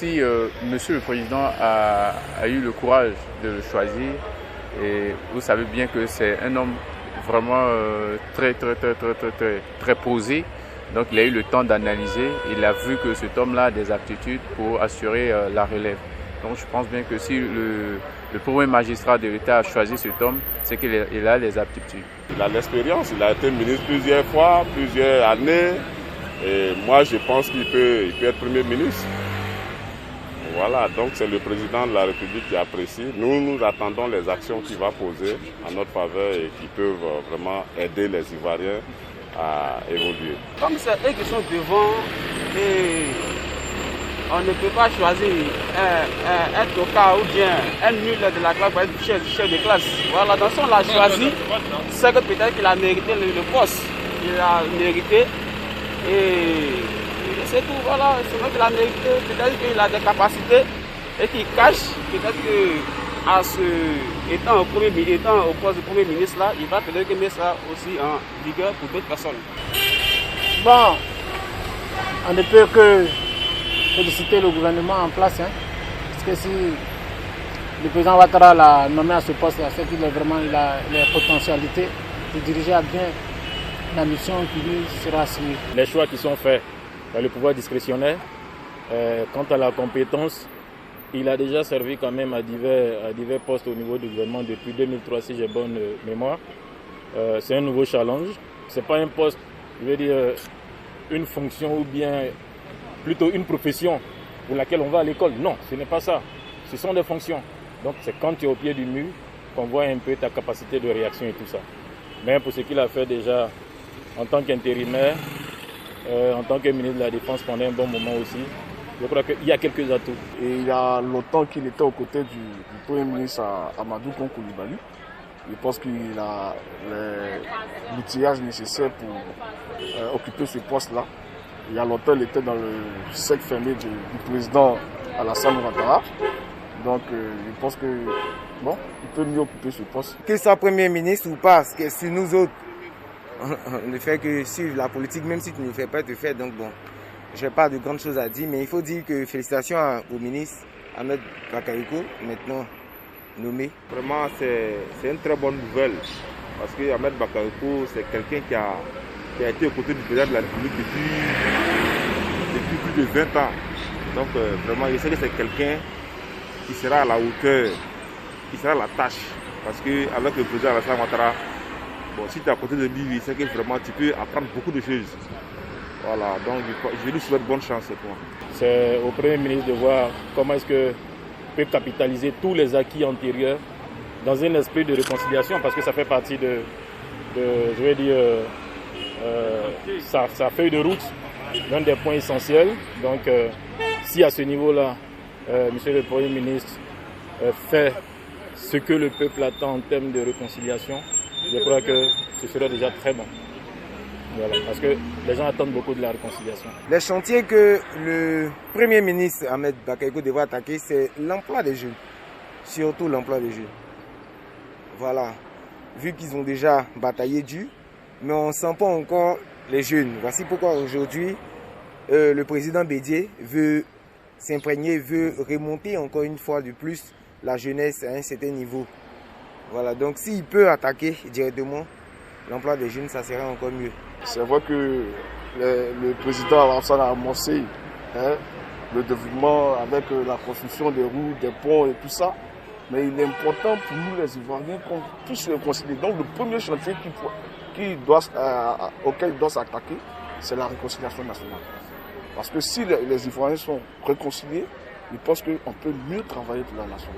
si Monsieur le Président a eu le courage de le choisir, et vous savez bien que c'est un homme vraiment très posé. Donc il a eu le temps d'analyser, il a vu que cet homme-là a des aptitudes pour assurer la relève. Donc je pense bien que si le premier magistrat de l'État a choisi cet homme, c'est qu'il a les aptitudes. Il a l'expérience, il a été ministre plusieurs fois, plusieurs années. Et moi je pense qu'il peut être Premier ministre. Voilà, donc c'est le président de la République qui apprécie. Nous attendons les actions qu'il va poser en notre faveur et qui peuvent vraiment aider les Ivoiriens à évoluer. Comme c'est eux qui sont devant, et on ne peut pas choisir un tocard ou bien un nul de la classe pour être chef de classe. Voilà, donc si on l'a choisi, c'est que peut-être qu'il a mérité le poste. Il a mérité et c'est tout, voilà, c'est vrai qu'il a mérité, peut-être qu'il a des capacités et qu'il cache, peut-être qu'étant au poste de Premier ministre là, il va peut-être mettre ça aussi en vigueur pour d'autres personnes. Bon, on ne peut que féliciter le gouvernement en place, hein, parce que si le président Ouattara l'a nommé à ce poste, c'est qu'il il a les potentialités de diriger à bien la mission qui lui sera assignée. Les choix qui sont faits par le pouvoir discrétionnaire, quant à la compétence, il a déjà servi quand même à divers postes au niveau du gouvernement depuis 2003, si j'ai bonne mémoire. C'est un nouveau challenge. Ce n'est pas un poste, je veux dire, une fonction ou bien plutôt une profession pour laquelle on va à l'école. Non, ce n'est pas ça. Ce sont des fonctions. Donc c'est quand tu es au pied du mur qu'on voit un peu ta capacité de réaction et tout ça. Mais pour ce qu'il a fait déjà en tant qu'intérimaire, en tant que ministre de la Défense pendant un bon moment aussi, je crois qu'il y a quelques atouts. Et il y a longtemps qu'il était aux côtés du Premier ministre Amadou Kon Coulibaly. Je pense qu'il a l'outillage nécessaire pour occuper ce poste-là. Il y a longtemps, il était dans le cercle fermé du président Alassane Ouattara. Donc je pense que bon, il peut mieux occuper ce poste. Qu'il soit Premier ministre ou pas, parce que si nous autres, on ne fait que suivre la politique, même si tu ne fais pas, tu fais. Donc bon, je n'ai pas de grandes choses à dire, mais il faut dire que félicitations au ministre Ahmed Bakayoko, maintenant nommé. Vraiment, c'est une très bonne nouvelle, parce que Ahmed Bakayoko, c'est quelqu'un qui a été aux côtés du président de la République depuis plus de 20 ans. Donc vraiment, je sais que c'est quelqu'un qui sera à la hauteur, qui sera à la tâche, parce qu'avec le président Alassane Ouattara, bon, si tu es à côté de lui, il sait que vraiment tu peux apprendre beaucoup de choses. Voilà, donc je lui souhaite bonne chance pour moi. C'est au Premier ministre de voir comment est-ce que peut capitaliser tous les acquis antérieurs dans un esprit de réconciliation, parce que ça fait partie de je vais dire, sa feuille de route, l'un des points essentiels. Donc, si à ce niveau-là, Monsieur le Premier ministre fait ce que le peuple attend en termes de réconciliation, je crois que ce serait déjà très bon. Voilà, parce que les gens attendent beaucoup de la réconciliation. Les chantiers que le Premier ministre Ahmed Bakayoko devrait attaquer, c'est l'emploi des jeunes. Surtout l'emploi des jeunes. Voilà. Vu qu'ils ont déjà bataillé dur, mais on ne sent pas encore les jeunes. Voici pourquoi aujourd'hui, le président Bédié veut s'imprégner, veut remonter encore une fois de plus la jeunesse à un certain niveau. Voilà, donc s'il peut attaquer directement l'emploi des jeunes, ça serait encore mieux. C'est vrai que le président Alassane a amorcé le développement avec la construction des routes, des ponts et tout ça. Mais il est important pour nous les Ivoiriens qu'on puisse le considérer. Donc le premier chantier auquel il doit s'attaquer, c'est la réconciliation nationale. Parce que si les Ivoiriens sont réconciliés, je pense qu'on peut mieux travailler pour la nation.